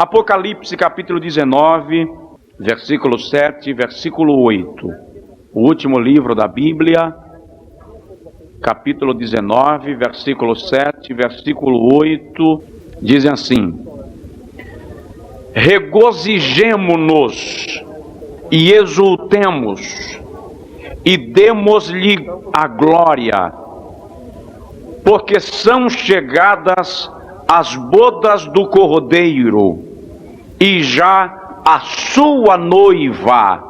Apocalipse capítulo 19, versículo 7, versículo 8. O último livro da Bíblia, capítulo 19, versículo 7, versículo 8, dizem assim: regozijemo-nos e exultemos e demos-lhe a glória, porque são chegadas as bodas do Cordeiro, e já a sua noiva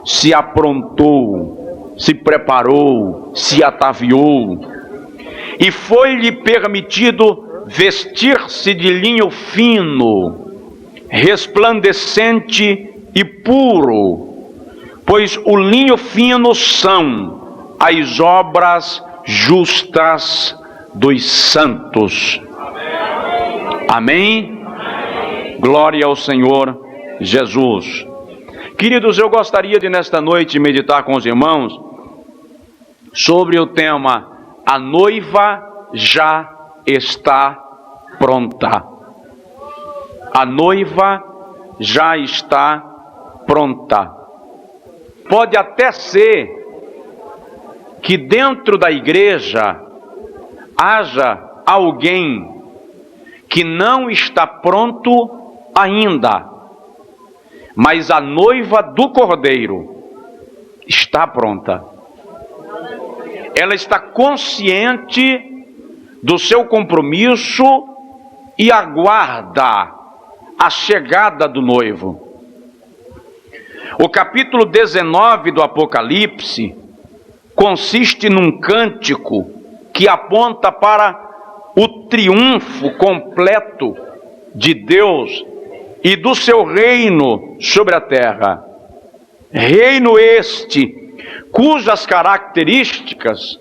se aprontou, se preparou, se ataviou, e foi-lhe permitido vestir-se de linho fino, resplandecente e puro, pois o linho fino são as obras justas dos santos. Amém? Glória ao Senhor Jesus. Queridos, eu gostaria de nesta noite meditar com os irmãos sobre o tema: a noiva já está pronta. A noiva já está pronta. Pode até ser que dentro da igreja haja alguém que não está pronto ainda, mas a noiva do Cordeiro está pronta. Ela está consciente do seu compromisso e aguarda a chegada do noivo. O capítulo 19 do Apocalipse consiste num cântico que aponta para o triunfo completo de Deus e do seu reino sobre a terra. Reino este, cujas características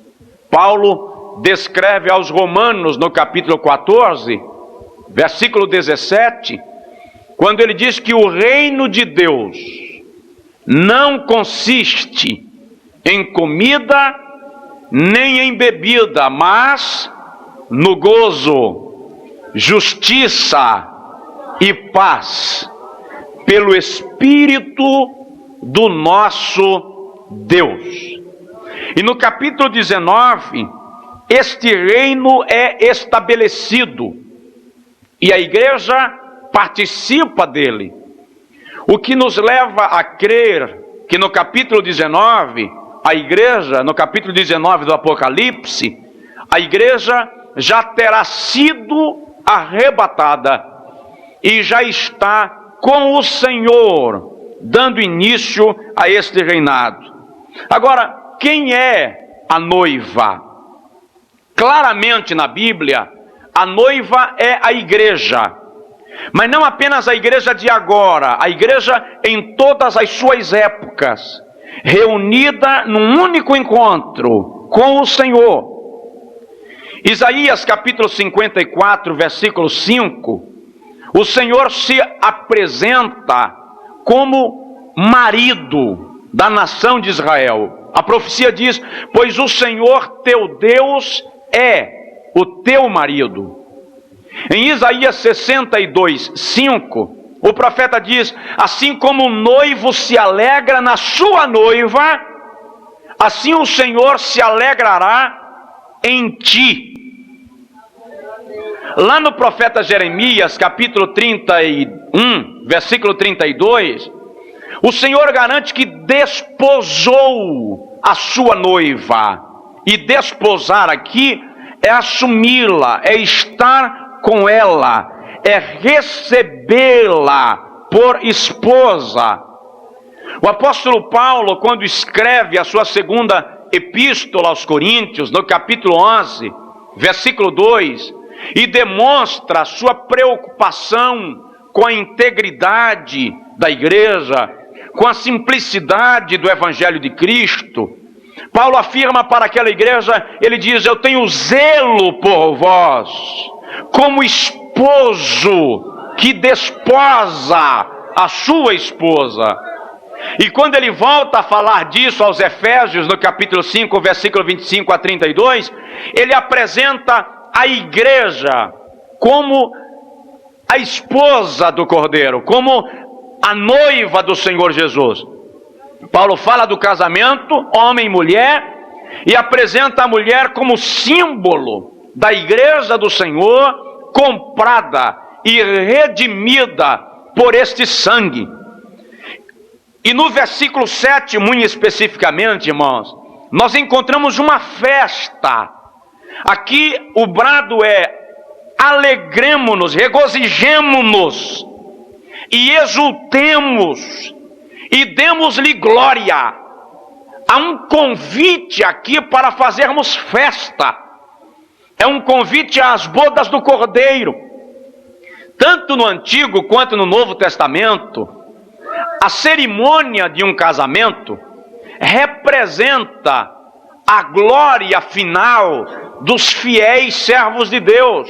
Paulo descreve aos Romanos no capítulo 14, versículo 17, quando ele diz que o reino de Deus não consiste em comida nem em bebida, mas no gozo, justiça e paz pelo Espírito do nosso Deus. E no capítulo 19, este reino é estabelecido e a igreja participa dele, o que nos leva a crer que no capítulo 19, a igreja, no capítulo 19 do Apocalipse, a igreja já terá sido arrebatada e já está com o Senhor, dando início a este reinado. Agora, quem é a noiva? Claramente na Bíblia, a noiva é a igreja, mas não apenas a igreja de agora, a igreja em todas as suas épocas, reunida num único encontro com o Senhor. Isaías capítulo 54, versículo 5, o Senhor se apresenta como marido da nação de Israel. A profecia diz: pois o Senhor teu Deus é o teu marido. Em Isaías 62, 5, o profeta diz: assim como o noivo se alegra na sua noiva, assim o Senhor se alegrará em ti. Lá no profeta Jeremias, capítulo 31, versículo 32, o Senhor garante que desposou a sua noiva. E desposar aqui é assumi-la, é estar com ela, é recebê-la por esposa. O apóstolo Paulo, quando escreve a sua segunda epístola aos Coríntios, no capítulo 11, versículo 2, e demonstra a sua preocupação com a integridade da igreja, com a simplicidade do Evangelho de Cristo, Paulo afirma para aquela igreja, ele diz: eu tenho zelo por vós, como esposo que desposa a sua esposa. E quando ele volta a falar disso aos Efésios, no capítulo 5, versículo 25 a 32, ele apresenta a igreja como a esposa do Cordeiro, como a noiva do Senhor Jesus. Paulo fala do casamento, homem e mulher, e apresenta a mulher como símbolo da igreja do Senhor, comprada e redimida por este sangue. E no versículo 7, muito especificamente, irmãos, nós encontramos uma festa. Aqui o brado é: alegremo-nos, regozijemo-nos e exultemos e demos-lhe glória. Há um convite aqui para fazermos festa. É um convite às bodas do Cordeiro. Tanto no Antigo quanto no Novo Testamento, a cerimônia de um casamento representa a glória final dos fiéis servos de Deus.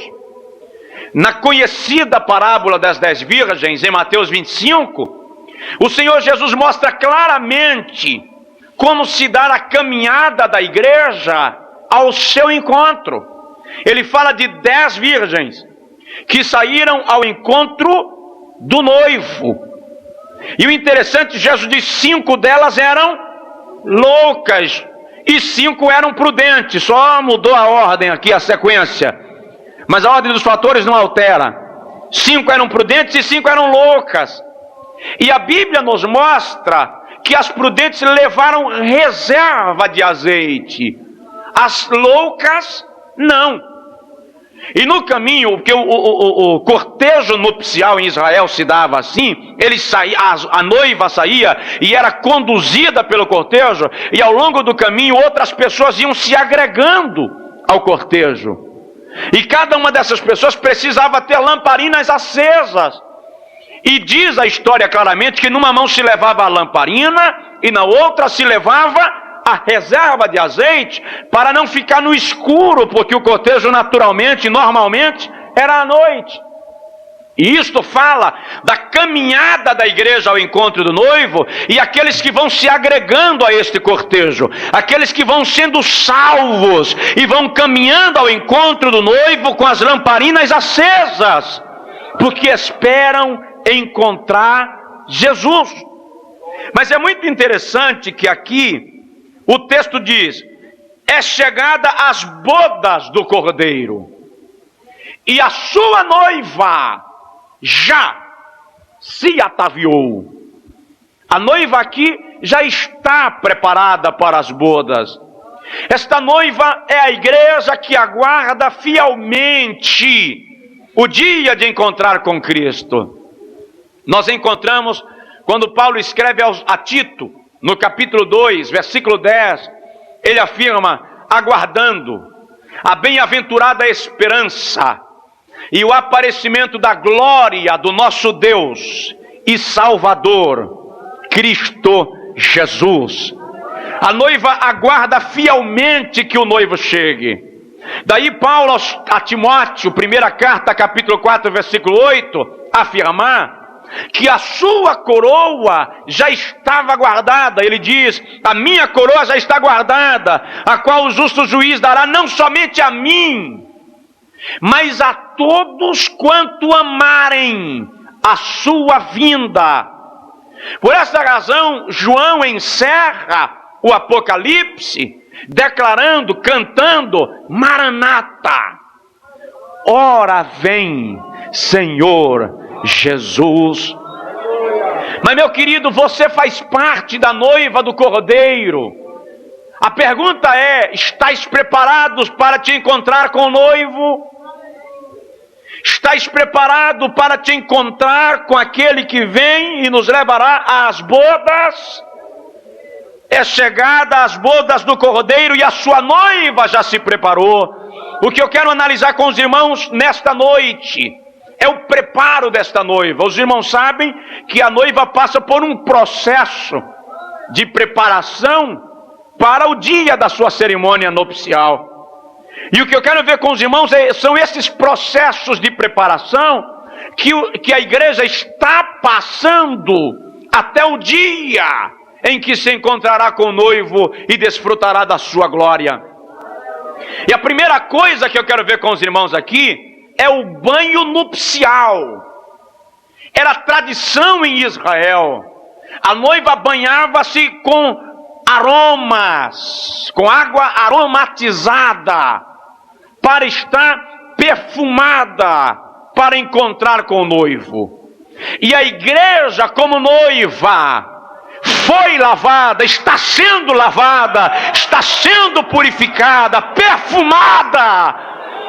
Na conhecida parábola das 10 virgens, em Mateus 25, o Senhor Jesus mostra claramente como se dá a caminhada da igreja ao seu encontro. Ele fala de 10 virgens que saíram ao encontro do noivo. E o interessante, Jesus diz: 5 delas eram loucas e 5 eram prudentes. Só mudou a ordem aqui, a sequência, mas a ordem dos fatores não altera. 5 eram prudentes e 5 eram loucas. E a Bíblia nos mostra que as prudentes levaram reserva de azeite, as loucas não. E no caminho, porque o cortejo nupcial em Israel se dava assim, a noiva saía e era conduzida pelo cortejo, e ao longo do caminho outras pessoas iam se agregando ao cortejo. E cada uma dessas pessoas precisava ter lamparinas acesas. E diz a história claramente que numa mão se levava a lamparina e na outra se levava a reserva de azeite, para não ficar no escuro, porque o cortejo normalmente era à noite. E isto fala da caminhada da igreja ao encontro do noivo e aqueles que vão se agregando a este cortejo, aqueles que vão sendo salvos e vão caminhando ao encontro do noivo com as lamparinas acesas, porque esperam encontrar Jesus. Mas é muito interessante que aqui o texto diz: é chegada as bodas do Cordeiro, e a sua noiva já se ataviou. A noiva aqui já está preparada para as bodas. Esta noiva é a igreja que aguarda fielmente o dia de encontrar com Cristo. Nós encontramos, quando Paulo escreve a Tito, no capítulo 2, versículo 10, ele afirma: aguardando a bem-aventurada esperança e o aparecimento da glória do nosso Deus e Salvador, Cristo Jesus. A noiva aguarda fielmente que o noivo chegue. Daí Paulo a Timóteo, primeira carta, capítulo 4, versículo 8, afirmar que a sua coroa já estava guardada. Ele diz: a minha coroa já está guardada, a qual o justo juiz dará não somente a mim, mas a todos quanto amarem a sua vinda. Por essa razão, João encerra o Apocalipse declarando, cantando: Maranata, ora vem, Senhor Jesus. Mas, meu querido, você faz parte da noiva do Cordeiro. A pergunta é: estás preparados para te encontrar com o noivo? Estás preparado para te encontrar com aquele que vem e nos levará às bodas? É chegada às bodas do Cordeiro e a sua noiva já se preparou. O que eu quero analisar com os irmãos nesta noite é o preparo desta noiva. Os irmãos sabem que a noiva passa por um processo de preparação para o dia da sua cerimônia nupcial. E o que eu quero ver com os irmãos são esses processos de preparação que a igreja está passando até o dia em que se encontrará com o noivo e desfrutará da sua glória. E a primeira coisa que eu quero ver com os irmãos aqui é o banho nupcial. Era tradição em Israel. A noiva banhava-se com aromas, com água aromatizada, para estar perfumada, para encontrar com o noivo. E a igreja, como noiva, foi lavada, está sendo purificada, perfumada,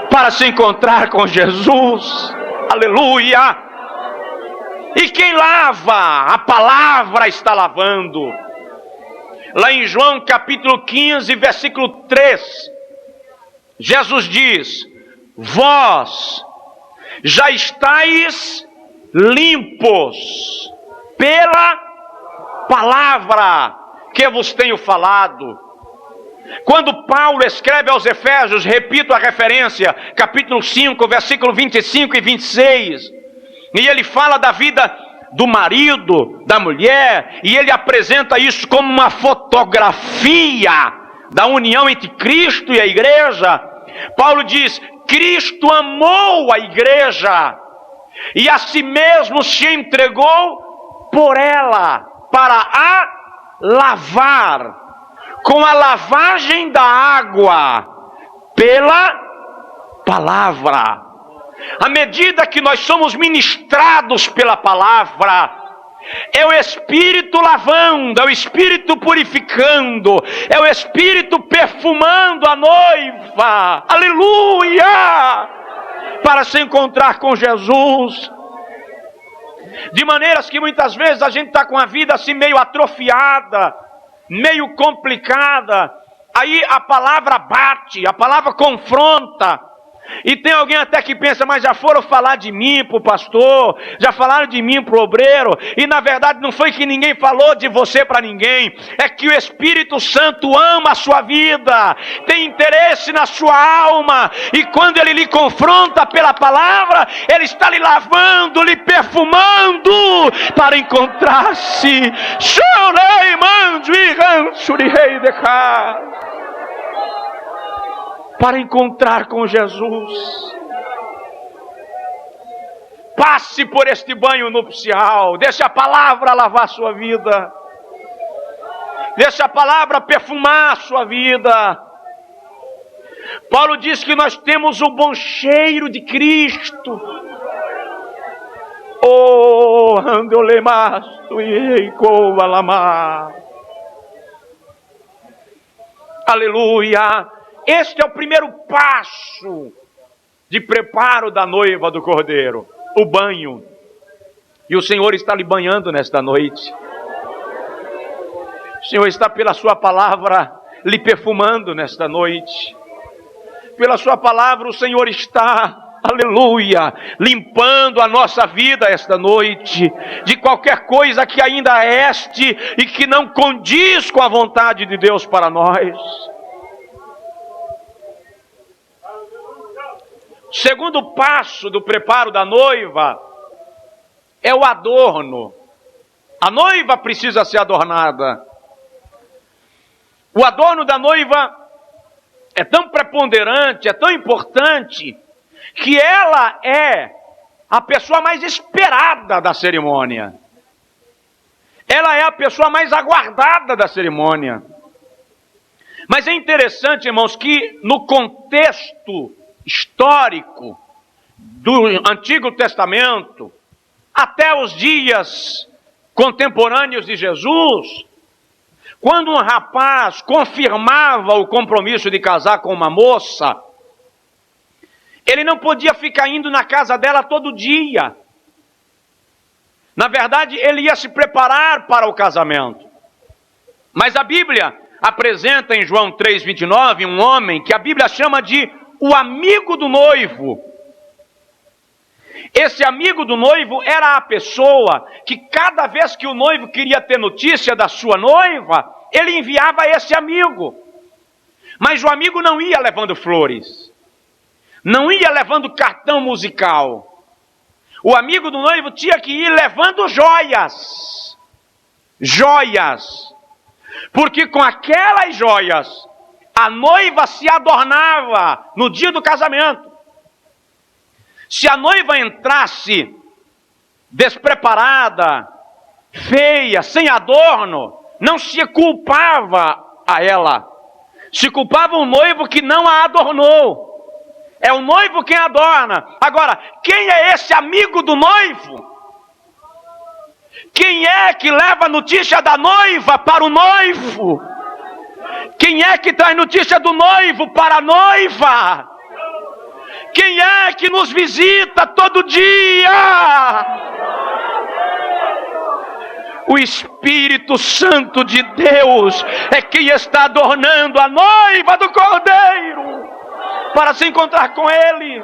para se encontrar com Jesus. Aleluia! E quem lava? A palavra está lavando. Lá em João capítulo 15, versículo 3, Jesus diz: vós já estáis limpos pela palavra que vos tenho falado. Quando Paulo escreve aos Efésios, repito a referência, capítulo 5, versículo 25 e 26, e ele fala da vida do marido, da mulher, e ele apresenta isso como uma fotografia da união entre Cristo e a igreja. Paulo diz: Cristo amou a igreja e a si mesmo se entregou por ela, para a lavar com a lavagem da água pela palavra. À medida que nós somos ministrados pela palavra, é o Espírito lavando, é o Espírito purificando, é o Espírito perfumando a noiva, aleluia, para se encontrar com Jesus. De maneiras que muitas vezes a gente está com a vida assim meio atrofiada, meio complicada. Aí a palavra bate, a palavra confronta. E tem alguém até que pensa: mas já foram falar de mim para o pastor, já falaram de mim para o obreiro. E na verdade não foi que ninguém falou de você para ninguém. É que o Espírito Santo ama a sua vida, tem interesse na sua alma. E quando ele lhe confronta pela palavra, ele está lhe lavando, lhe perfumando, para encontrar-se. Chorei, manjo e rancho de rei de cá, para encontrar com Jesus. Passe por este banho nupcial. Deixe a palavra lavar a sua vida. Deixe a palavra perfumar a sua vida. Paulo diz que nós temos o bom cheiro de Cristo. Oh, andolemasto e coalamar. Aleluia. Este é o primeiro passo de preparo da noiva do Cordeiro, o banho. E o Senhor está lhe banhando nesta noite. O Senhor está pela sua palavra lhe perfumando nesta noite. Pela sua palavra o Senhor está, aleluia, limpando a nossa vida esta noite, de qualquer coisa que ainda reste e que não condiz com a vontade de Deus para nós. O segundo passo do preparo da noiva é o adorno. A noiva precisa ser adornada. O adorno da noiva é tão preponderante, é tão importante, que ela é a pessoa mais esperada da cerimônia. Ela é a pessoa mais aguardada da cerimônia. Mas é interessante, irmãos, que no contexto histórico do Antigo Testamento, até os dias contemporâneos de Jesus, quando um rapaz confirmava o compromisso de casar com uma moça, ele não podia ficar indo na casa dela todo dia. Na verdade, ele ia se preparar para o casamento. Mas a Bíblia apresenta em João 3,29 um homem que a Bíblia chama de o amigo do noivo. Esse amigo do noivo era a pessoa que cada vez que o noivo queria ter notícia da sua noiva, ele enviava esse amigo. Mas o amigo não ia levando flores, não ia levando cartão musical. O amigo do noivo tinha que ir levando joias. Joias. Porque com aquelas joias a noiva se adornava no dia do casamento. Se a noiva entrasse despreparada, feia, sem adorno, não se culpava a ela. Se culpava o noivo que não a adornou. É o noivo quem adorna. Agora, quem é esse amigo do noivo? Quem é que leva a notícia da noiva para o noivo? Quem é que traz notícia do noivo para a noiva? Quem é que nos visita todo dia? O Espírito Santo de Deus é quem está adornando a noiva do Cordeiro para se encontrar com Ele.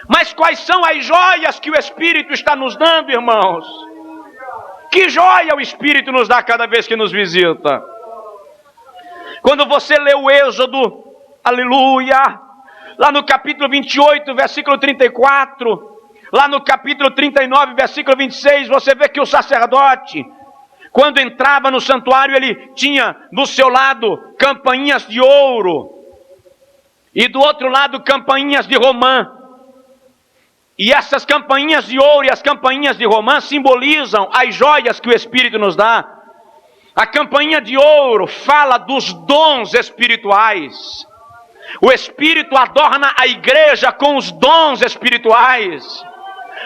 Mas quais são as joias que o Espírito está nos dando, irmãos? Que joia o Espírito nos dá cada vez que nos visita? Quando você lê o Êxodo, aleluia, lá no capítulo 28, versículo 34, lá no capítulo 39, versículo 26, você vê que o sacerdote, quando entrava no santuário, ele tinha do seu lado campainhas de ouro, e do outro lado campainhas de romã. E essas campainhas de ouro e as campainhas de romã simbolizam as joias que o Espírito nos dá. A campainha de ouro fala dos dons espirituais. O Espírito adorna a igreja com os dons espirituais.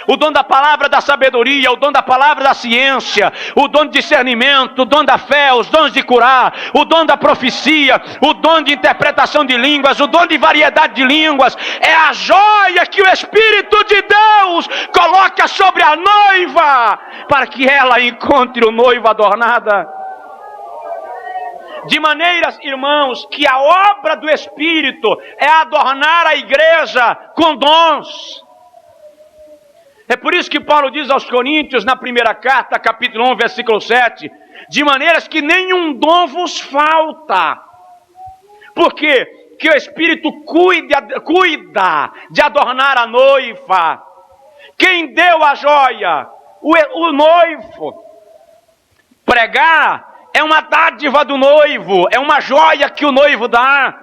O dom da palavra da sabedoria, o dom da palavra da ciência, o dom de discernimento, o dom da fé, os dons de curar, o dom da profecia, o dom de interpretação de línguas, o dom de variedade de línguas. É a joia que o Espírito de Deus coloca sobre a noiva, para que ela encontre o noivo adornada. De maneiras, irmãos, que a obra do Espírito é adornar a igreja com dons. É por isso que Paulo diz aos Coríntios, na primeira carta, capítulo 1, versículo 7, de maneiras que nenhum dom vos falta. Por quê? Que o Espírito cuida de adornar a noiva. Quem deu a joia? O noivo. Pregar é uma dádiva do noivo, é uma joia que o noivo dá.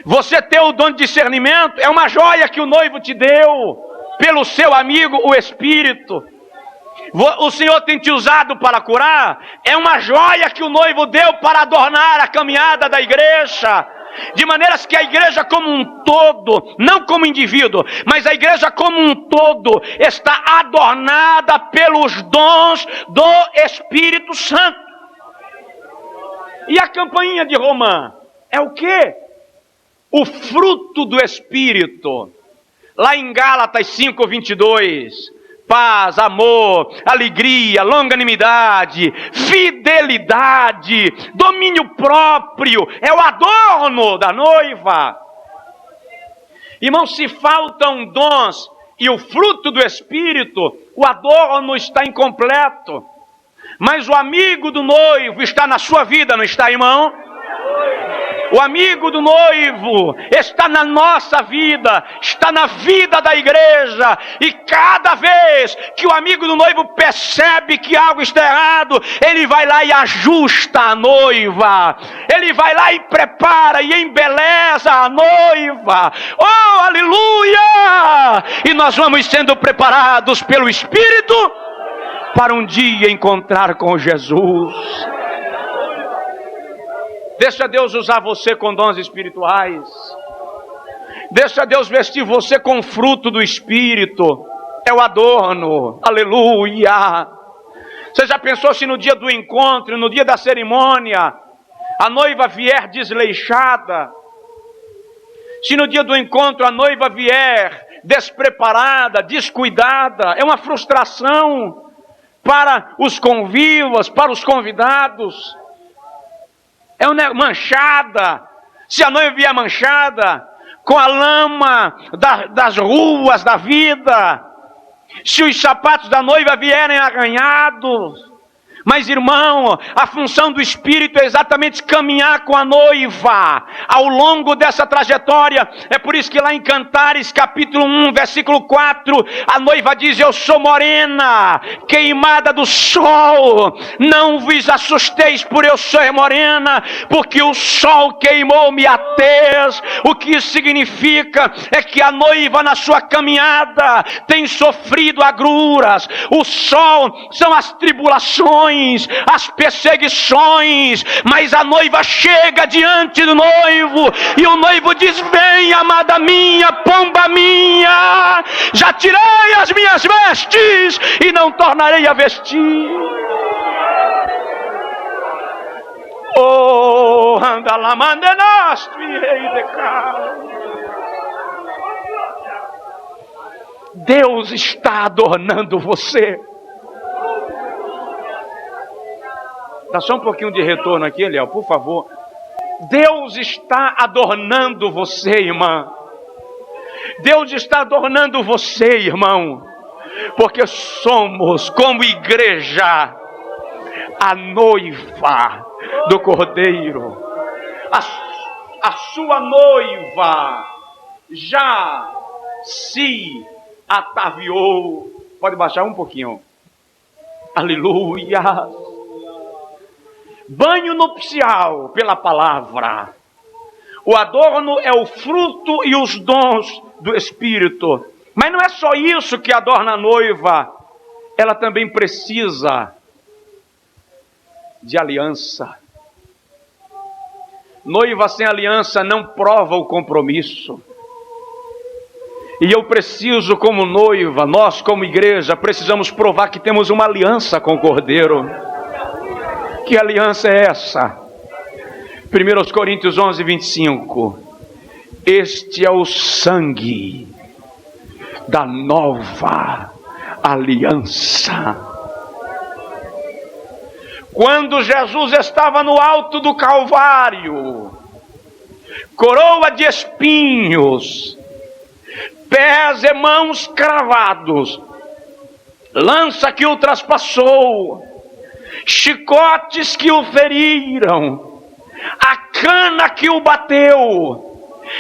Você ter o dom de discernimento é uma joia que o noivo te deu, pelo seu amigo, o Espírito. O Senhor tem te usado para curar, é uma joia que o noivo deu para adornar a caminhada da igreja. De maneiras que a igreja como um todo, não como indivíduo, mas a igreja como um todo, está adornada pelos dons do Espírito Santo. E a campainha de romã é o quê? O fruto do Espírito. Lá em Gálatas 5:22, paz, amor, alegria, longanimidade, fidelidade, domínio próprio, é o adorno da noiva. Irmão, se faltam dons e o fruto do Espírito, o adorno está incompleto. Mas o amigo do noivo está na sua vida, não está, irmão? O amigo do noivo está na nossa vida, está na vida da igreja. E cada vez que o amigo do noivo percebe que algo está errado, ele vai lá e ajusta a noiva. Ele vai lá e prepara e embeleza a noiva. Oh, aleluia! E nós vamos sendo preparados pelo Espírito para um dia encontrar com Jesus. Deixa Deus usar você com dons espirituais. Deixa Deus vestir você com fruto do Espírito. É o adorno. Aleluia. Você já pensou se no dia do encontro, no dia da cerimônia, a noiva vier desleixada? Se no dia do encontro a noiva vier despreparada, descuidada? É uma frustração para os convivas, para os convidados. É manchada. Se a noiva vier manchada, com a lama das ruas da vida, se os sapatos da noiva vierem arranhados, Mas, irmão, a função do Espírito é exatamente caminhar com a noiva ao longo dessa trajetória. É por isso que lá em Cantares, capítulo 1, versículo 4, a noiva diz: eu sou morena, queimada do sol. Não vos assusteis por eu ser morena, porque o sol queimou-me a tez. O que isso significa é que a noiva na sua caminhada tem sofrido agruras. O sol são as tribulações, as perseguições, mas a noiva chega diante do noivo e o noivo diz: vem, amada minha, pomba minha, já tirei as minhas vestes e não tornarei a vestir. Oh, anda lá, mandenaste, rei de carne. Deus está adornando você. Dá só um pouquinho de retorno aqui, Eliel, por favor. Deus está adornando você, irmã. Deus está adornando você, irmão. Porque somos, como igreja, a noiva do Cordeiro. A sua noiva já se ataviou. Pode baixar um pouquinho. Aleluia. Banho nupcial pela palavra. O adorno é o fruto e os dons do Espírito. Mas não é só isso que adorna a noiva. Ela também precisa de aliança. Noiva sem aliança não prova o compromisso. E eu preciso, como noiva, nós como igreja, precisamos provar que temos uma aliança com o Cordeiro. Que aliança é essa? 1 Coríntios 11, 25. Este é o sangue da nova aliança. Quando Jesus estava no alto do Calvário, coroa de espinhos, pés e mãos cravados, lança que o traspassou, chicotes que o feriram, a cana que o bateu,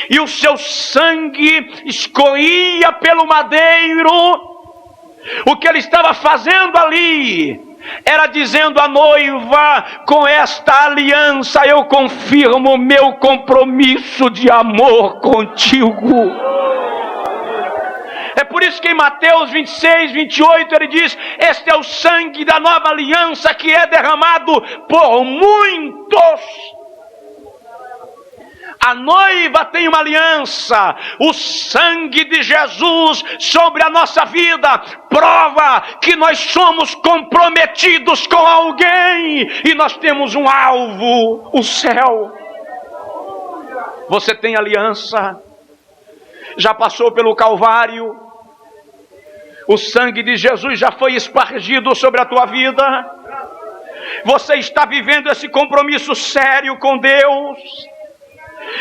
e o seu sangue escorria pelo madeiro. O que ele estava fazendo ali era dizendo à noiva: com esta aliança eu confirmo meu compromisso de amor contigo. É por isso que em Mateus 26, 28 ele diz: este é o sangue da nova aliança que é derramado por muitos. A noiva tem uma aliança. O sangue de Jesus sobre a nossa vida prova que nós somos comprometidos com alguém e nós temos um alvo, o céu. Você tem aliança? Já passou pelo Calvário? O sangue de Jesus já foi espargido sobre a tua vida? Você está vivendo esse compromisso sério com Deus?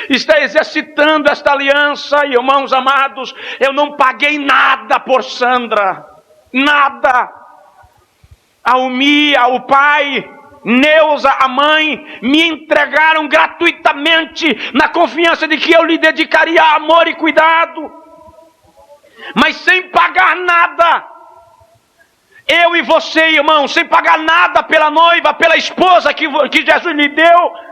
Está exercitando esta aliança? Irmãos amados, eu não paguei nada por Sandra, nada. A Umia, o pai, Neuza, a mãe, me entregaram gratuitamente, na confiança de que eu lhe dedicaria amor e cuidado, mas sem pagar nada. Eu e você, irmão, sem pagar nada pela noiva, pela esposa que Jesus lhe deu.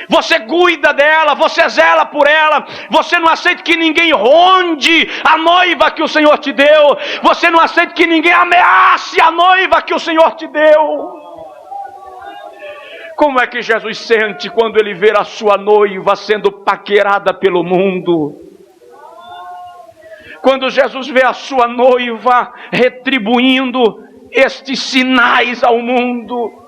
Você cuida dela, você zela por ela, você não aceita que ninguém ronde a noiva que o Senhor te deu, você não aceita que ninguém ameace a noiva que o Senhor te deu. Como é que Jesus sente quando ele vê a sua noiva sendo paquerada pelo mundo? Quando Jesus vê a sua noiva retribuindo estes sinais ao mundo?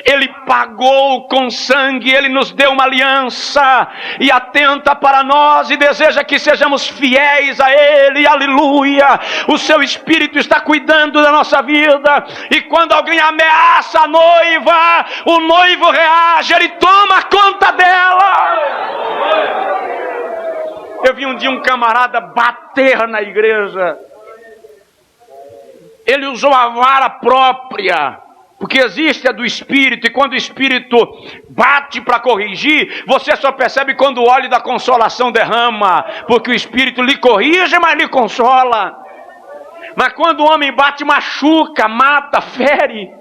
Ele pagou com sangue, Ele nos deu uma aliança e atenta para nós e deseja que sejamos fiéis a Ele, aleluia. O seu Espírito está cuidando da nossa vida e quando alguém ameaça a noiva, o noivo reage, ele toma conta dela. Eu vi um dia um camarada bater na igreja. Ele usou a vara própria Porque existe a do Espírito, e quando o Espírito bate para corrigir, você só percebe quando o óleo da consolação derrama, porque o Espírito lhe corrige, mas lhe consola. Mas quando o homem bate, machuca, mata, fere.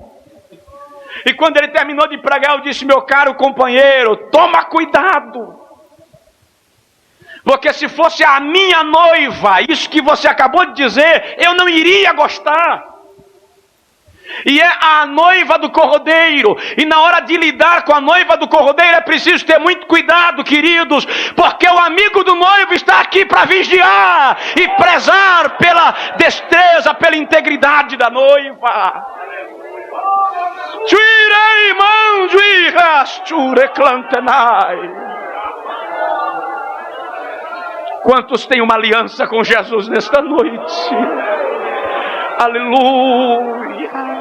E quando ele terminou de pregar, eu disse: meu caro companheiro, toma cuidado. Porque se fosse a minha noiva, isso que você acabou de dizer, eu não iria gostar. E é a noiva do cordeiro. E na hora de lidar com a noiva do cordeiro é preciso ter muito cuidado, queridos, porque o amigo do noivo está aqui para vigiar e prezar pela destreza, pela integridade da noiva. Quantos têm uma aliança com Jesus nesta noite? Aleluia.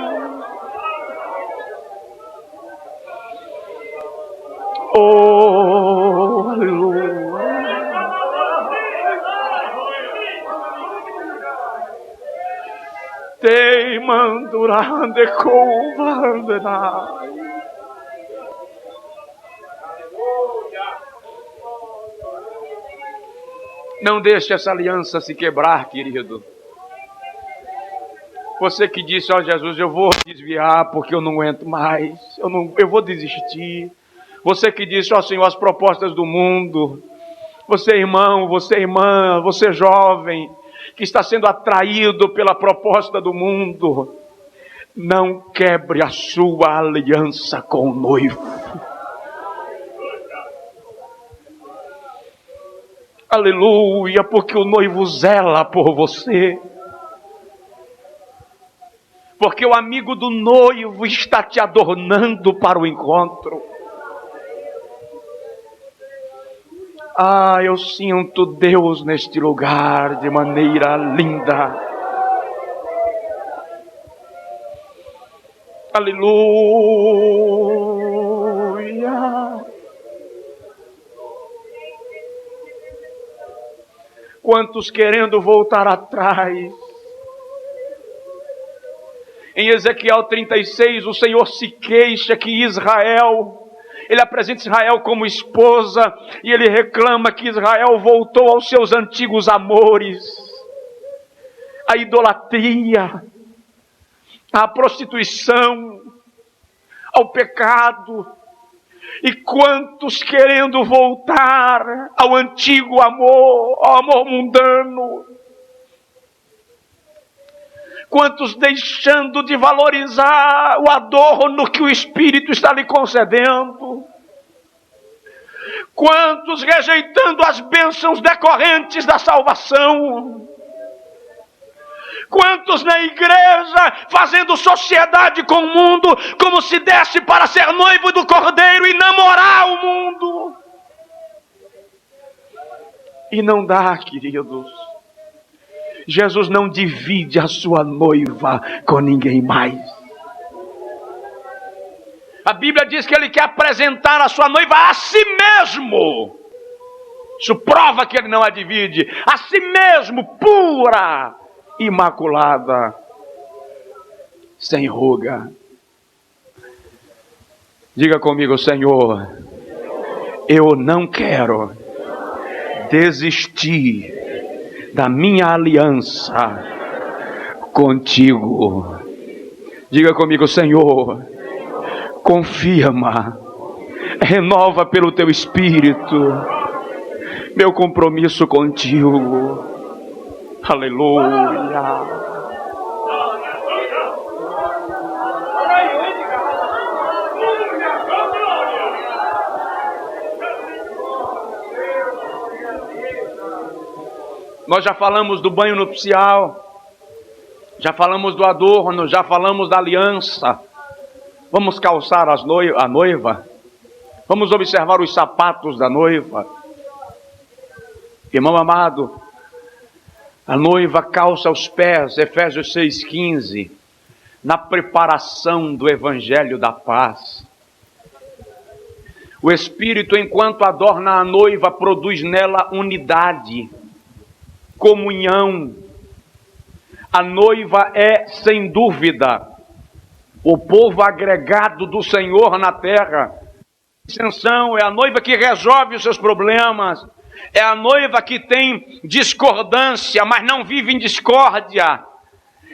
Oh, aleluia. Te mandurande covandenai. Não deixe essa aliança se quebrar, querido. Você que disse: ó Jesus, eu vou desviar porque eu não aguento mais, eu vou desistir. Você que disse: ó Senhor, as propostas do mundo. Você irmão, você irmã, você jovem, que está sendo atraído pela proposta do mundo, não quebre a sua aliança com o noivo. Aleluia, porque o noivo zela por você. Porque o amigo do noivo está te adornando para o encontro. Ah, eu sinto Deus neste lugar de maneira linda. Aleluia. Quantos querendo voltar atrás. Em Ezequiel 36, o Senhor se queixa que Israel, ele apresenta Israel como esposa, e ele reclama que Israel voltou aos seus antigos amores, a idolatria, a prostituição, ao pecado. E quantos querendo voltar ao antigo amor, ao amor mundano. Quantos deixando de valorizar o adorno que o Espírito está lhe concedendo. Quantos rejeitando as bênçãos decorrentes da salvação. Quantos na igreja fazendo sociedade com o mundo, como se desse para ser noivo do Cordeiro e namorar o mundo. E não dá, queridos. Jesus não divide a sua noiva com ninguém mais. A Bíblia diz que ele quer apresentar a sua noiva a si mesmo. Isso prova que ele não a divide. A si mesmo, pura, imaculada, sem ruga. Diga comigo: Senhor, eu não quero desistir da minha aliança contigo. Diga comigo: Senhor, confirma, renova pelo teu Espírito meu compromisso contigo. Aleluia. Nós já falamos do banho nupcial, já falamos do adorno, já falamos da aliança. Vamos calçar a noiva, vamos observar os sapatos da noiva. Irmão amado, a noiva calça os pés, Efésios 6,15, na preparação do Evangelho da paz. O Espírito, enquanto adorna a noiva, produz nela unidade, comunhão. A noiva é, sem dúvida, o povo agregado do Senhor na terra. Dissensão é a noiva que resolve os seus problemas, é a noiva que tem discordância, mas não vive em discórdia,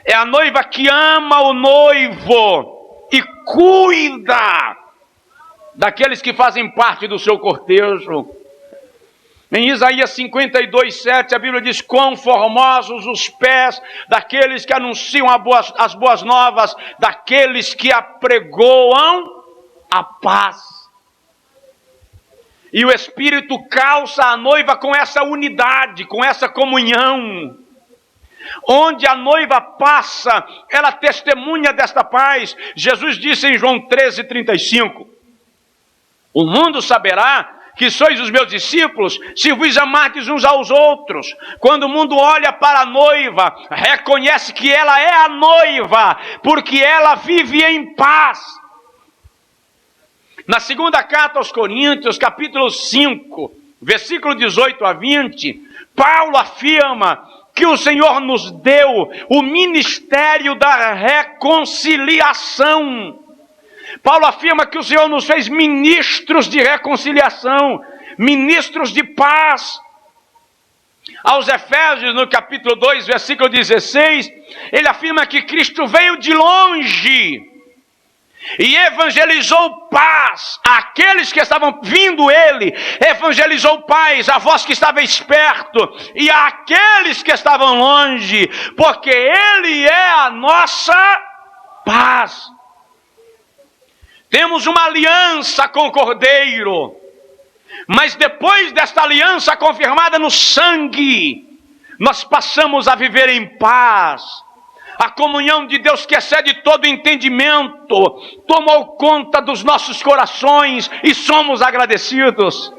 é a noiva que ama o noivo e cuida daqueles que fazem parte do seu cortejo. Em Isaías 52:7, a Bíblia diz: quão formosos os pés daqueles que anunciam as boas novas, daqueles que apregoam a paz. E o Espírito calça a noiva com essa unidade, com essa comunhão. Onde a noiva passa, ela testemunha desta paz. Jesus disse em João 13:35, o mundo saberá que sois os meus discípulos, se vos amardes uns aos outros. Quando o mundo olha para a noiva, reconhece que ela é a noiva, porque ela vive em paz. Na segunda carta aos Coríntios, capítulo 5, versículo 18 a 20, Paulo afirma que o Senhor nos deu o ministério da reconciliação. Paulo afirma que o Senhor nos fez ministros de reconciliação, ministros de paz. Aos Efésios, no capítulo 2, versículo 16, ele afirma que Cristo veio de longe e evangelizou paz àqueles que estavam vindo ele, evangelizou paz a vós que estáveis perto e àqueles que estavam longe, porque ele é a nossa paz. Temos uma aliança com o Cordeiro, mas depois desta aliança confirmada no sangue, nós passamos a viver em paz. A comunhão de Deus que excede todo entendimento tomou conta dos nossos corações e somos agradecidos.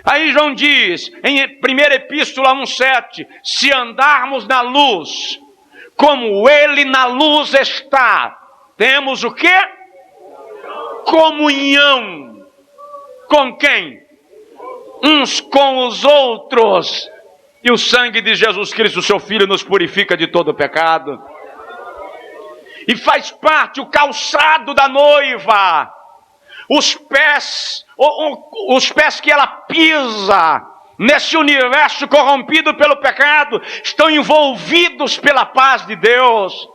Aí João diz, em 1 Epístola 1,7, se andarmos na luz, como ele na luz está, temos o quê? Comunhão. Com quem? Uns com os outros. E o sangue de Jesus Cristo, seu Filho, nos purifica de todo pecado. E faz parte o calçado da noiva. Os pés que ela pisa nesse universo corrompido pelo pecado estão envolvidos pela paz de Deus.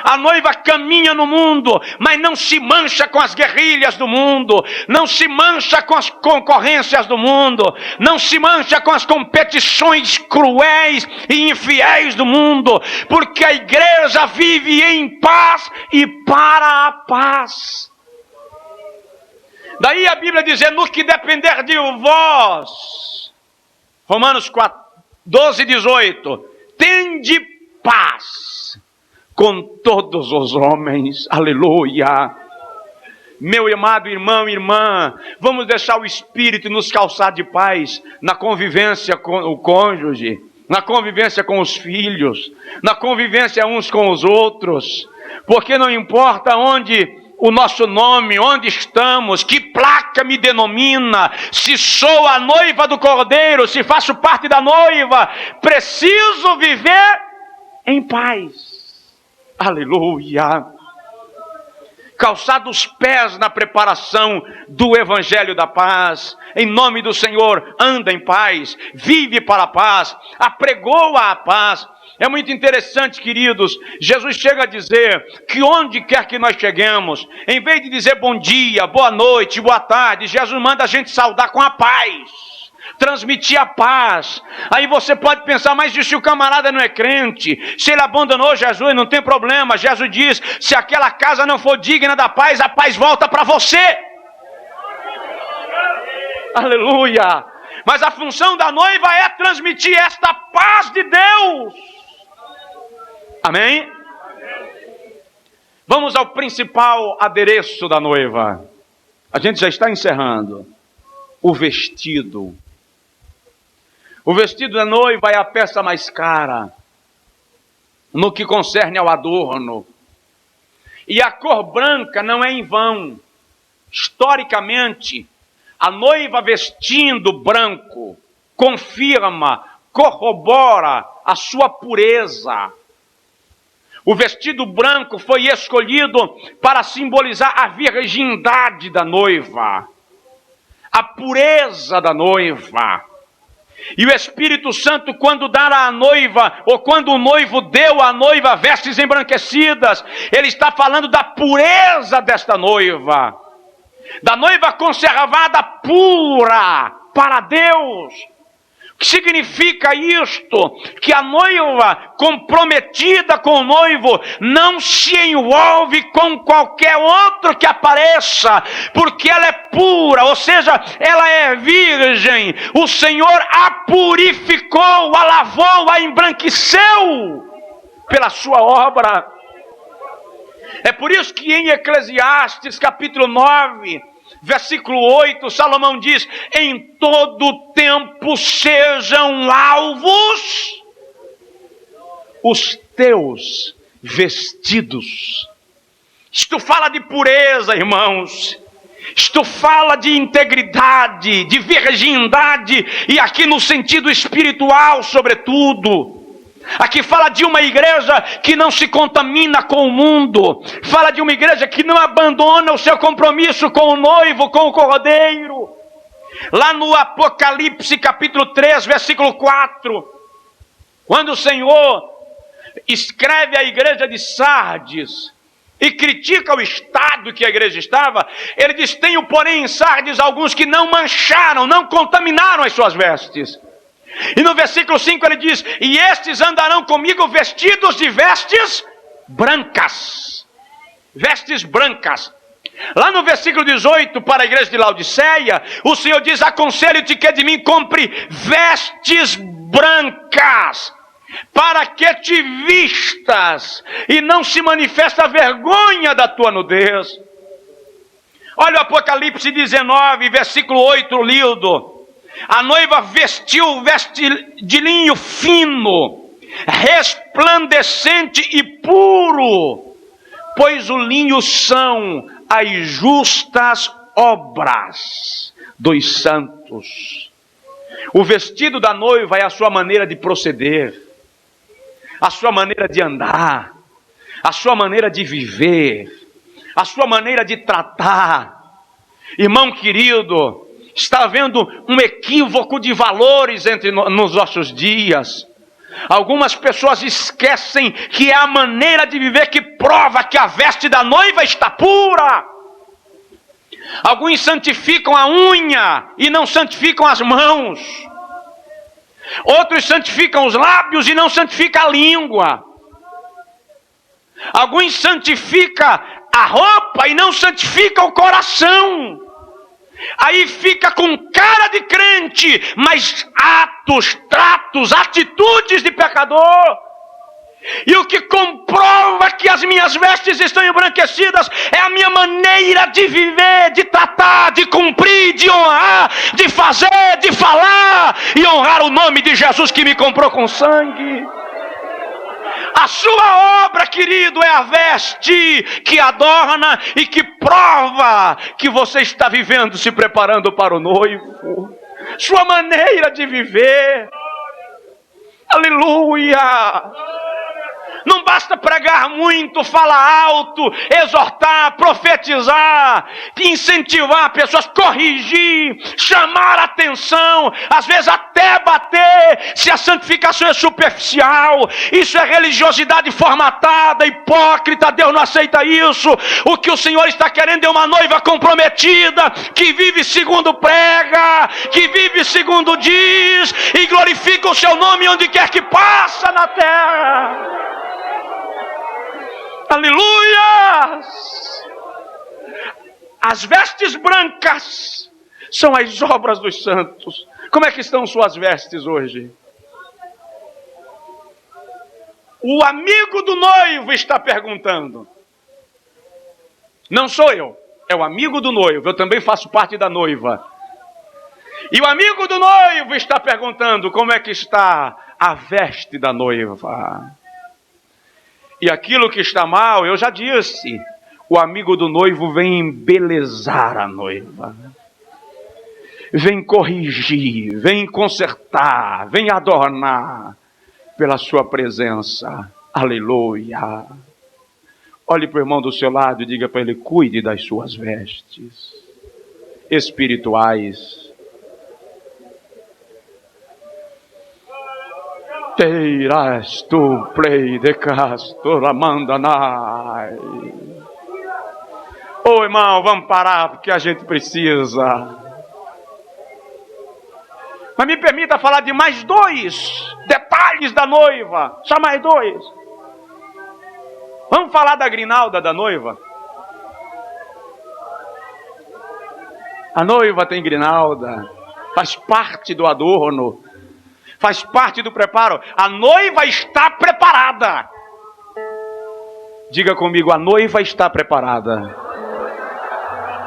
A noiva caminha no mundo, mas não se mancha com as guerrilhas do mundo, não se mancha com as concorrências do mundo, não se mancha com as competições cruéis e infiéis do mundo, porque a igreja vive em paz e para a paz. Daí a Bíblia diz, no que depender de vós, Romanos 12:18, tende paz com todos os homens, aleluia. Meu amado irmão e irmã, vamos deixar o Espírito nos calçar de paz na convivência com o cônjuge, na convivência com os filhos, na convivência uns com os outros, porque não importa onde o nosso nome, onde estamos, que placa me denomina, se sou a noiva do Cordeiro, se faço parte da noiva, preciso viver em paz. Aleluia! Calçar os pés na preparação do Evangelho da paz. Em nome do Senhor, anda em paz, vive para a paz, apregoa a paz. É muito interessante, queridos, Jesus chega a dizer que onde quer que nós cheguemos, em vez de dizer bom dia, boa noite, boa tarde, Jesus manda a gente saudar com a paz. Transmitir a paz. Aí você pode pensar, mas e se o camarada não é crente? Se ele abandonou Jesus, não tem problema. Jesus diz, se aquela casa não for digna da paz, a paz volta para você. Aleluia. Mas a função da noiva é transmitir esta paz de Deus. Amém? Vamos ao principal adereço da noiva. A gente já está encerrando. O vestido. O vestido da noiva é a peça mais cara no que concerne ao adorno. E a cor branca não é em vão. Historicamente, a noiva vestindo branco confirma, corrobora a sua pureza. O vestido branco foi escolhido para simbolizar a virgindade da noiva, a pureza da noiva. E o Espírito Santo, quando dar à noiva, ou quando o noivo deu à noiva vestes embranquecidas, ele está falando da pureza desta noiva, da noiva conservada pura para Deus. O que significa isto? Que a noiva comprometida com o noivo não se envolve com qualquer outro que apareça, porque ela é pura, ou seja, ela é virgem. O Senhor a purificou, a lavou, a embranqueceu pela sua obra. É por isso que em Eclesiastes capítulo 9, versículo 8, Salomão diz: em todo tempo sejam alvos os teus vestidos. Isto fala de pureza, irmãos. Isto fala de integridade, de virgindade, e aqui no sentido espiritual, sobretudo. Aqui fala de uma igreja que não se contamina com o mundo. Fala de uma igreja que não abandona o seu compromisso com o noivo, com o cordeiro. Lá no Apocalipse capítulo 3, versículo 4, quando o Senhor escreve à igreja de Sardes e critica o estado que a igreja estava, ele diz: tenho porém em Sardes alguns que não mancharam, não contaminaram as suas vestes. E no versículo 5 ele diz: e estes andarão comigo vestidos de vestes brancas. Vestes brancas. Lá no versículo 18, para a igreja de Laodiceia, o Senhor diz: aconselho-te que de mim compre vestes brancas, para que te vistas e não se manifesta a vergonha da tua nudez. Olha o Apocalipse 19, versículo 8, lido. A noiva vestiu veste de linho fino, resplandecente e puro, pois o linho são as justas obras dos santos. O vestido da noiva é a sua maneira de proceder, a sua maneira de andar, a sua maneira de viver, a sua maneira de tratar. Irmão querido, está havendo um equívoco de valores nos nossos dias. Algumas pessoas esquecem que é a maneira de viver que prova que a veste da noiva está pura. Alguns santificam a unha e não santificam as mãos. Outros santificam os lábios e não santificam a língua. Alguns santificam a roupa e não santificam o coração. Aí fica com cara de crente, mas atos, tratos, atitudes de pecador. E o que comprova que as minhas vestes estão embranquecidas é a minha maneira de viver, de tratar, de cumprir, de honrar, de fazer, de falar e honrar o nome de Jesus que me comprou com sangue. A sua obra, querido, é a veste que adorna e que prova que você está vivendo, se preparando para o noivo. Sua maneira de viver. Aleluia! Não basta pregar muito, falar alto, exortar, profetizar, incentivar pessoas, corrigir, chamar atenção, às vezes até bater, se a santificação é superficial. Isso é religiosidade formatada, hipócrita. Deus não aceita isso. O que o Senhor está querendo é uma noiva comprometida, que vive segundo prega, que vive segundo diz, e glorifica o seu nome onde quer que passa na terra. Aleluia! As vestes brancas são as obras dos santos. Como é que estão suas vestes hoje? O amigo do noivo está perguntando. Não sou eu, é o amigo do noivo. Eu também faço parte da noiva. E o amigo do noivo está perguntando: como é que está a veste da noiva? E aquilo que está mal, eu já disse, o amigo do noivo vem embelezar a noiva. Vem corrigir, vem consertar, vem adornar pela sua presença. Aleluia. Olhe para o irmão do seu lado e diga para ele: cuide das suas vestes espirituais. Teiras tu play de castor mandanai. Ô irmão, vamos parar porque a gente precisa. Mas me permita falar de mais 2 detalhes da noiva. Só mais 2. Vamos falar da grinalda da noiva? A noiva tem grinalda. Faz parte do adorno. Faz parte do preparo. A noiva está preparada. Diga comigo: a noiva está preparada.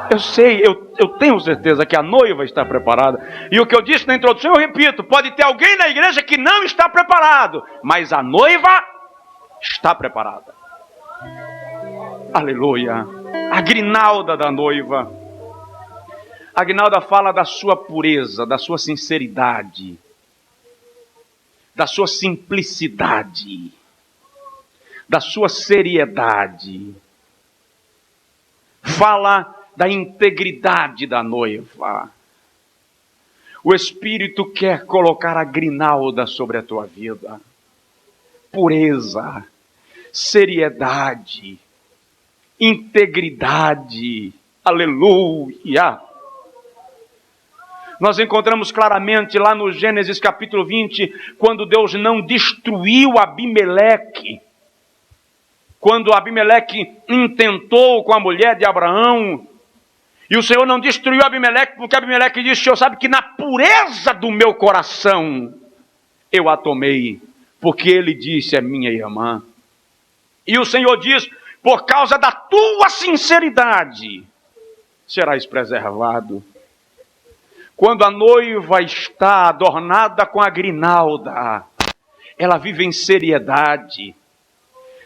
Eu sei, eu tenho certeza que a noiva está preparada. E o que eu disse na introdução, eu repito: pode ter alguém na igreja que não está preparado, mas a noiva está preparada. Aleluia. A grinalda da noiva. A grinalda fala da sua pureza, da sua sinceridade, da sua simplicidade, da sua seriedade. Fala da integridade da noiva. O Espírito quer colocar a grinalda sobre a tua vida. Pureza, seriedade, integridade. Aleluia. Nós encontramos claramente lá no Gênesis capítulo 20, quando Deus não destruiu Abimeleque. Quando Abimeleque intentou com a mulher de Abraão, e o Senhor não destruiu Abimeleque, porque Abimeleque disse: o Senhor sabe que na pureza do meu coração eu a tomei, porque ele disse: é minha irmã. E o Senhor diz: por causa da tua sinceridade serás preservado. Quando a noiva está adornada com a grinalda, ela vive em seriedade.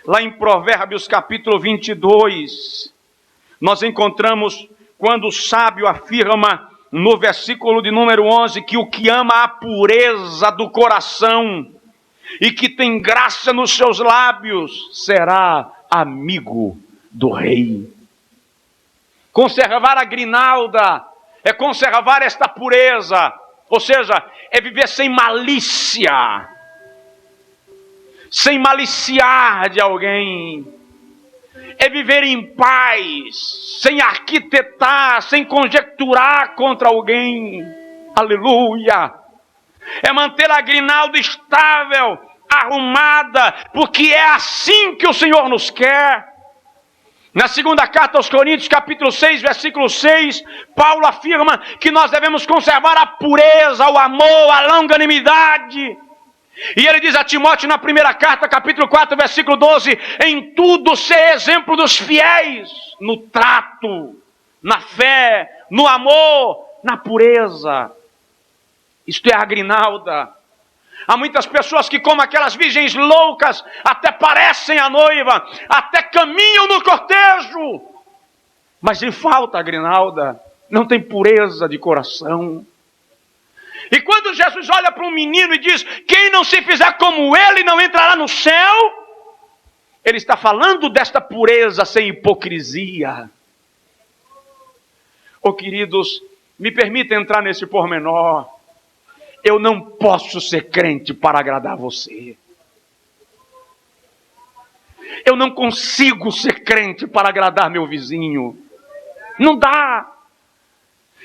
Lá em Provérbios capítulo 22, nós encontramos quando o sábio afirma no versículo de número 11 que o que ama a pureza do coração e que tem graça nos seus lábios será amigo do rei. Conservar a grinalda é conservar esta pureza, ou seja, é viver sem malícia, sem maliciar de alguém, é viver em paz, sem arquitetar, sem conjecturar contra alguém. Aleluia! É manter a grinalda estável, arrumada, porque é assim que o Senhor nos quer. Na segunda carta aos Coríntios, capítulo 6, versículo 6, Paulo afirma que nós devemos conservar a pureza, o amor, a longanimidade. E ele diz a Timóteo na primeira carta, capítulo 4, versículo 12, em tudo ser exemplo dos fiéis, no trato, na fé, no amor, na pureza. Isto é a grinalda. Há muitas pessoas que, como aquelas virgens loucas, até parecem a noiva, até caminham no cortejo, mas lhe falta a grinalda, não tem pureza de coração. E quando Jesus olha para um menino e diz: quem não se fizer como ele não entrará no céu, ele está falando desta pureza sem hipocrisia. Oh, queridos, me permita entrar nesse pormenor. Eu não posso ser crente para agradar você. Eu não consigo ser crente para agradar meu vizinho. Não dá.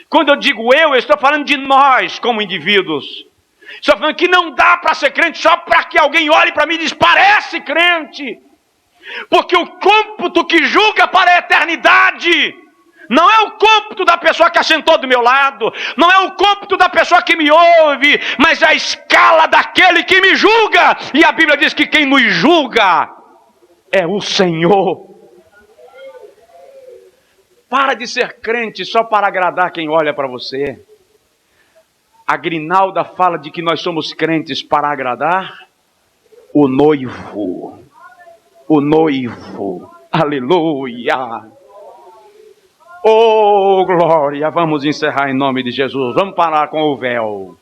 Quando eu digo eu estou falando de nós como indivíduos. Estou falando que não dá para ser crente só para que alguém olhe para mim e diz: parece crente. Porque o cômputo que julga para a eternidade não é o cômputo da pessoa que assentou do meu lado, não é o cômputo da pessoa que me ouve, mas é a escala daquele que me julga. E a Bíblia diz que quem nos julga é o Senhor. Para de ser crente só para agradar quem olha para você. A grinalda fala de que nós somos crentes para agradar o noivo. O noivo. Aleluia. Oh, glória! Vamos encerrar em nome de Jesus. Vamos parar com o véu.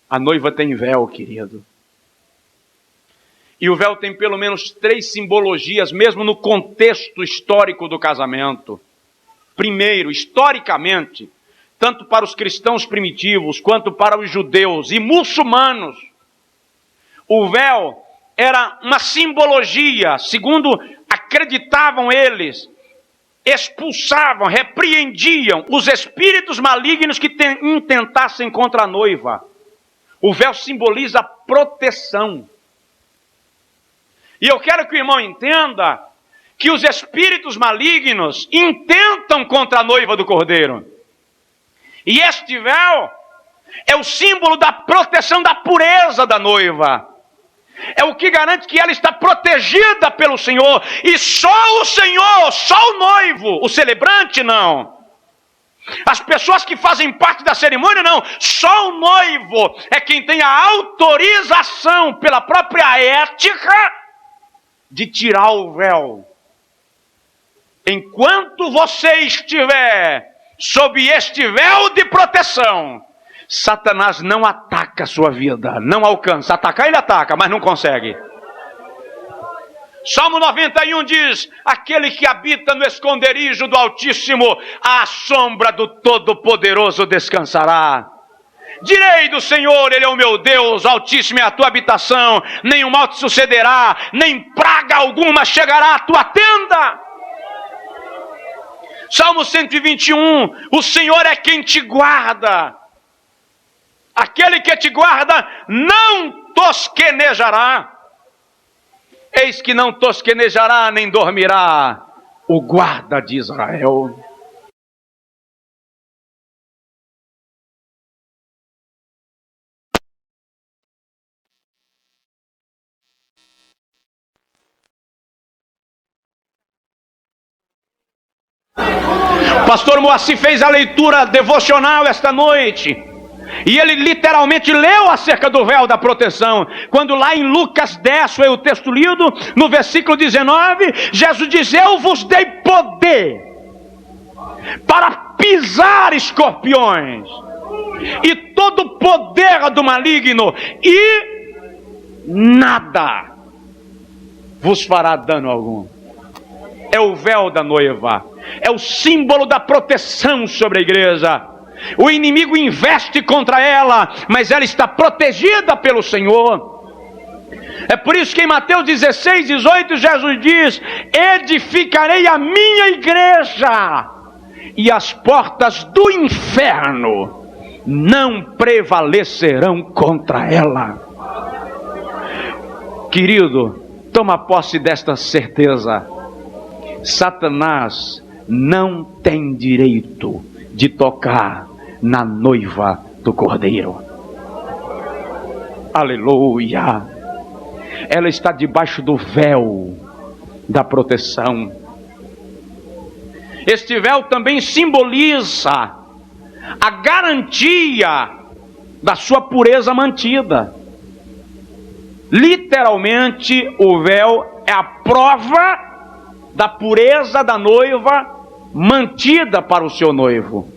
A noiva tem véu, querido. E o véu tem pelo menos 3 simbologias, mesmo no contexto histórico do casamento. Primeiro, historicamente, tanto para os cristãos primitivos, quanto para os judeus e muçulmanos, o véu era uma simbologia, segundo acreditavam eles, expulsavam, repreendiam os espíritos malignos que intentassem contra a noiva. O véu simboliza proteção. E eu quero que o irmão entenda que os espíritos malignos intentam contra a noiva do Cordeiro. E este véu é o símbolo da proteção da pureza da noiva. É o que garante que ela está protegida pelo Senhor. E só o Senhor, só o noivo, o celebrante não. As pessoas que fazem parte da cerimônia não. Só o noivo é quem tem a autorização pela própria ética de tirar o véu. Enquanto você estiver sob este véu de proteção, Satanás não ataca a sua vida, não alcança. Atacar ele ataca, mas não consegue. Salmo 91 diz: aquele que habita no esconderijo do Altíssimo, à sombra do Todo-Poderoso descansará. Direi do Senhor, Ele é o meu Deus, Altíssimo é a tua habitação, nenhum mal te sucederá, nem praga alguma chegará à tua tenda. Salmo 121, o Senhor é quem te guarda. Aquele que te guarda não tosquenejará. Eis que não tosquenejará nem dormirá o guarda de Israel. O pastor Moacir fez a leitura devocional esta noite. E ele literalmente leu acerca do véu da proteção. Quando lá em Lucas 10, foi o texto lido, no versículo 19, Jesus diz: eu vos dei poder para pisar escorpiões e todo o poder do maligno, e nada vos fará dano algum. É o véu da noiva, é o símbolo da proteção sobre a igreja. O inimigo investe contra ela, mas ela está protegida pelo Senhor. É por isso que em Mateus 16, 18, Jesus diz: edificarei a minha igreja, e as portas do inferno não prevalecerão contra ela. Querido, toma posse desta certeza: Satanás não tem direito de tocar na noiva do Cordeiro. Aleluia! Ela está debaixo do véu da proteção. Este véu também simboliza a garantia da sua pureza mantida. Literalmente, o véu é a prova da pureza da noiva mantida para o seu noivo.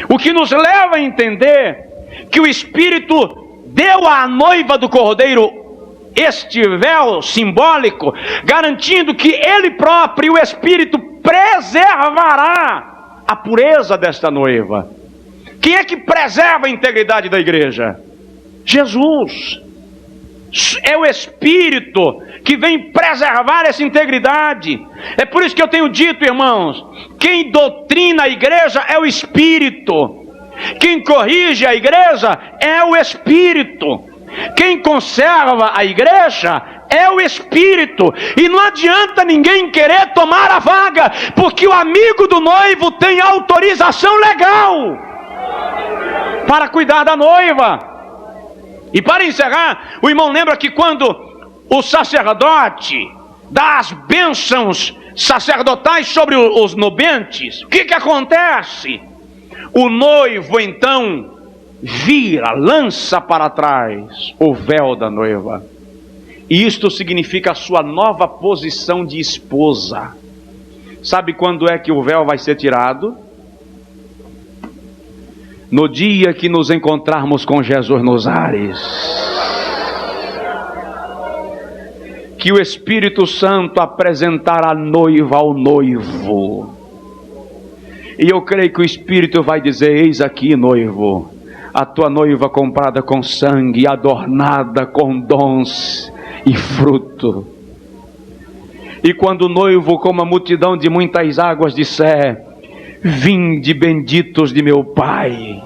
O que nos leva a entender que o Espírito deu à noiva do Cordeiro este véu simbólico, garantindo que Ele próprio, o Espírito, preservará a pureza desta noiva. Quem é que preserva a integridade da igreja? Jesus. É o Espírito que vem preservar essa integridade. É por isso que eu tenho dito, irmãos, quem doutrina a igreja é o Espírito. Quem corrige a igreja é o Espírito. Quem conserva a igreja é o Espírito. E não adianta ninguém querer tomar a vaga, porque o amigo do noivo tem autorização legal para cuidar da noiva. E para encerrar, o irmão lembra que quando o sacerdote dá as bênçãos sacerdotais sobre os nubentes, o que acontece? O noivo então vira, lança para trás o véu da noiva. E isto significa a sua nova posição de esposa. Sabe quando é que o véu vai ser tirado? No dia que nos encontrarmos com Jesus nos ares. que o Espírito Santo apresentará a noiva ao noivo. E eu creio que o Espírito vai dizer: eis aqui, noivo, a tua noiva comprada com sangue, adornada com dons e fruto. E quando o noivo, como a multidão de muitas águas, disser: vinde, benditos de meu Pai,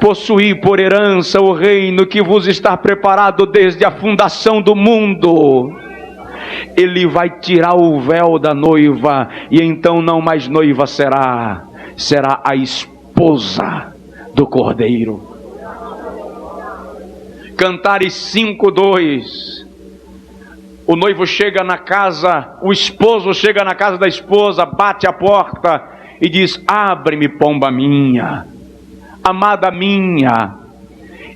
possuí por herança o reino que vos está preparado desde a fundação do mundo, ele vai tirar o véu da noiva, e então não mais noiva será a esposa do Cordeiro. Cantares 5:2. O noivo chega na casa, o esposo chega na casa da esposa, bate a porta e diz: abre-me, pomba minha, amada minha,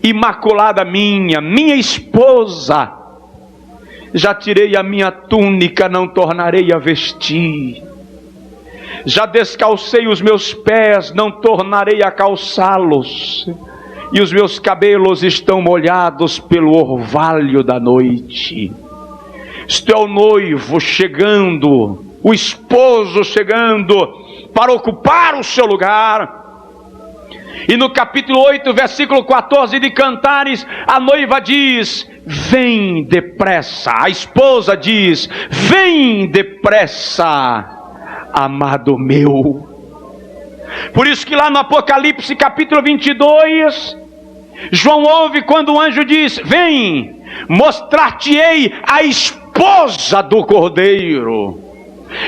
imaculada minha, minha esposa. Já tirei a minha túnica, não tornarei a vestir. Já descalcei os meus pés, não tornarei a calçá-los. E os meus cabelos estão molhados pelo orvalho da noite. Isto é o noivo chegando, o esposo chegando para ocupar o seu lugar. E no capítulo 8, versículo 14 de Cantares, a noiva diz: vem depressa. A esposa diz: vem depressa, amado meu. Por isso que lá no Apocalipse capítulo 22, João ouve quando o anjo diz: vem, mostrar-te-ei a esposa do Cordeiro.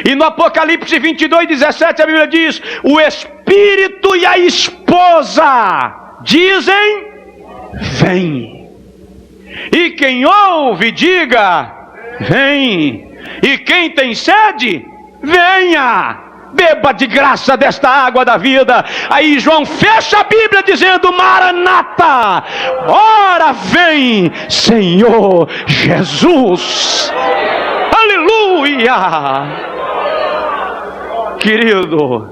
E no Apocalipse 22:17 a Bíblia diz: o Espírito e a esposa dizem: vem. E quem ouve, diga: vem. E quem tem sede, venha, beba de graça desta água da vida. Aí João fecha a Bíblia dizendo: Maranata, ora vem, Senhor Jesus. Aleluia. Querido,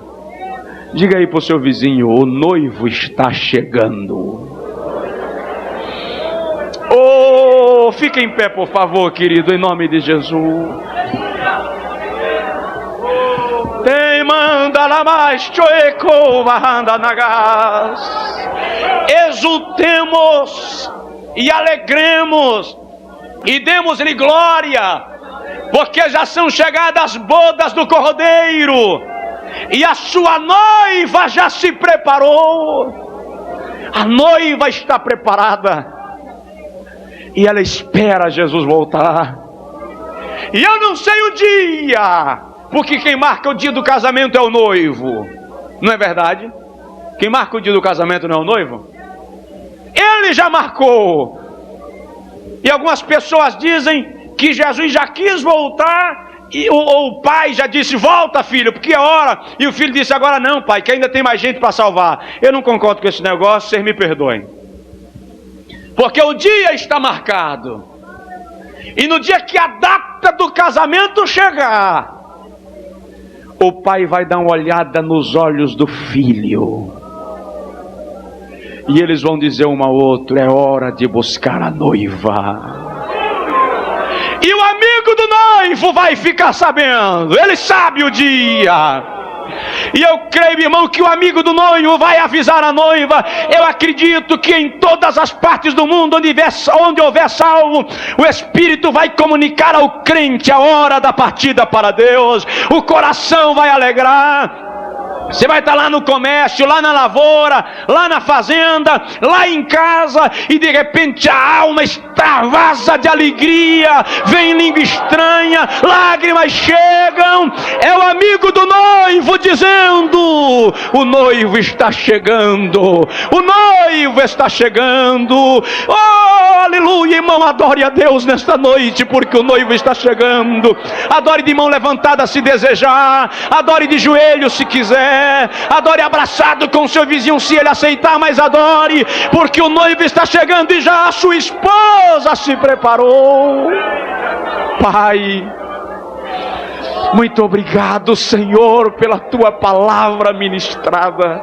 diga aí para o seu vizinho: o noivo está chegando. Oh, fique em pé, por favor, querido, em nome de Jesus. Tem manda lá mais choeco varanda nagas. Exultemos e alegremos e demos-lhe glória, porque já são chegadas as bodas do Cordeiro, e a sua noiva já se preparou. A noiva está preparada, e ela espera Jesus voltar. E eu não sei o dia, porque quem marca o dia do casamento é o noivo, não é verdade? Quem marca o dia do casamento não é o noivo? Ele já marcou. E algumas pessoas dizem que Jesus já quis voltar, e o pai já disse: volta, filho, porque é hora. E o filho disse: agora não, pai, que ainda tem mais gente para salvar. Eu não concordo com esse negócio, vocês me perdoem, porque o dia está marcado. E no dia que a data do casamento chegar, o pai vai dar uma olhada nos olhos do filho, e eles vão dizer um ao outro: é hora de buscar a noiva. E o amigo do noivo vai ficar sabendo, ele sabe o dia. E eu creio, irmão, que o amigo do noivo vai avisar a noiva. Eu acredito que em todas as partes do mundo onde houver salvo, o Espírito vai comunicar ao crente a hora da partida para Deus. O coração vai alegrar. Você vai estar lá no comércio, lá na lavoura, lá na fazenda, lá em casa, e de repente a alma extravasa de alegria, vem língua estranha, lágrimas chegam. É o amigo do noivo dizendo: o noivo está chegando, o noivo está chegando. Oh, aleluia, irmão, adore a Deus nesta noite, porque o noivo está chegando. Adore de mão levantada se desejar, adore de joelho se quiser, adore abraçado com seu vizinho se ele aceitar, mas adore, porque o noivo está chegando e já a sua esposa se preparou. Pai, muito obrigado, Senhor, pela tua palavra ministrada.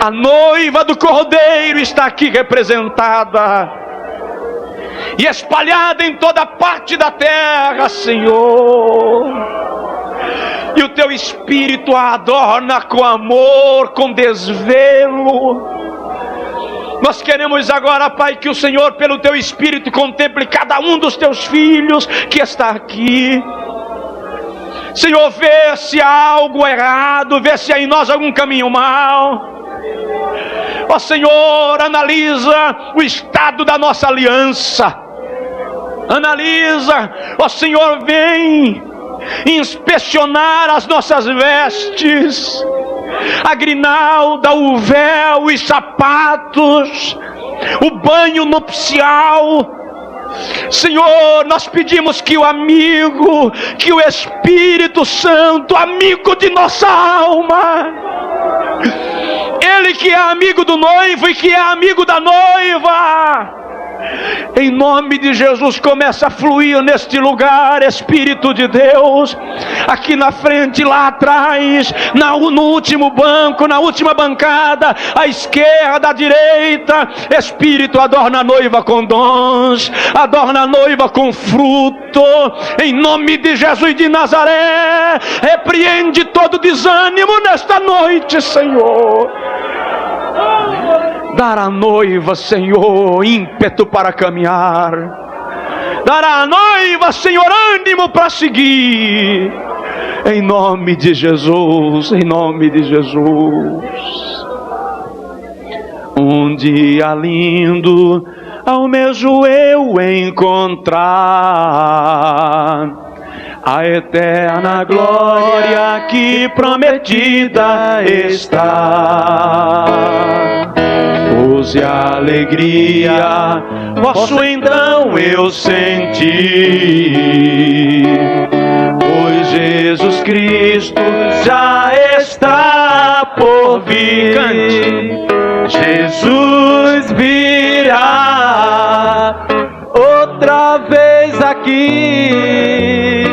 A noiva do Cordeiro está aqui representada, e espalhada em toda parte da terra, Senhor. E o teu Espírito a adorna com amor, com desvelo. Nós queremos agora, Pai, que o Senhor, pelo teu Espírito, contemple cada um dos teus filhos que está aqui. Senhor, vê se há algo errado, vê se há em nós algum caminho mau. Ó Senhor, analisa o estado da nossa aliança. Analisa, ó Senhor, vem inspecionar as nossas vestes, a grinalda, o véu, os sapatos, o banho nupcial. Senhor, nós pedimos que o amigo, que o Espírito Santo, amigo de nossa alma, Ele que é amigo do noivo e que é amigo da noiva, em nome de Jesus, começa a fluir neste lugar, Espírito de Deus, aqui na frente, lá atrás, no último banco, na última bancada, à esquerda, à direita. Espírito, adorna a noiva com dons, adorna a noiva com fruto, em nome de Jesus de Nazaré. Repreende todo desânimo nesta noite, Senhor. Dar à noiva, Senhor, ímpeto para caminhar. Dar à noiva, Senhor, ânimo para seguir. Em nome de Jesus, em nome de Jesus. Um dia lindo ao mesmo eu encontrar a eterna glória que prometida está. Pose a alegria, posso então eu sentir, pois Jesus Cristo já está por vir. Cante. Jesus virá outra vez aqui.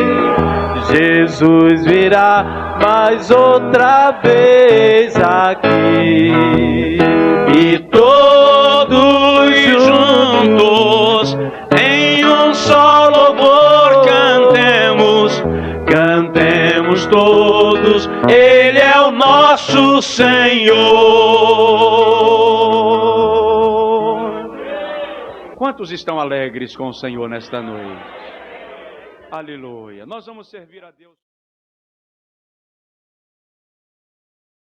Jesus virá mais outra vez aqui. E todos juntos em um só louvor cantemos, cantemos todos, Ele é o nosso Senhor. Quantos estão alegres com o Senhor nesta noite? Aleluia. Nós vamos servir a Deus.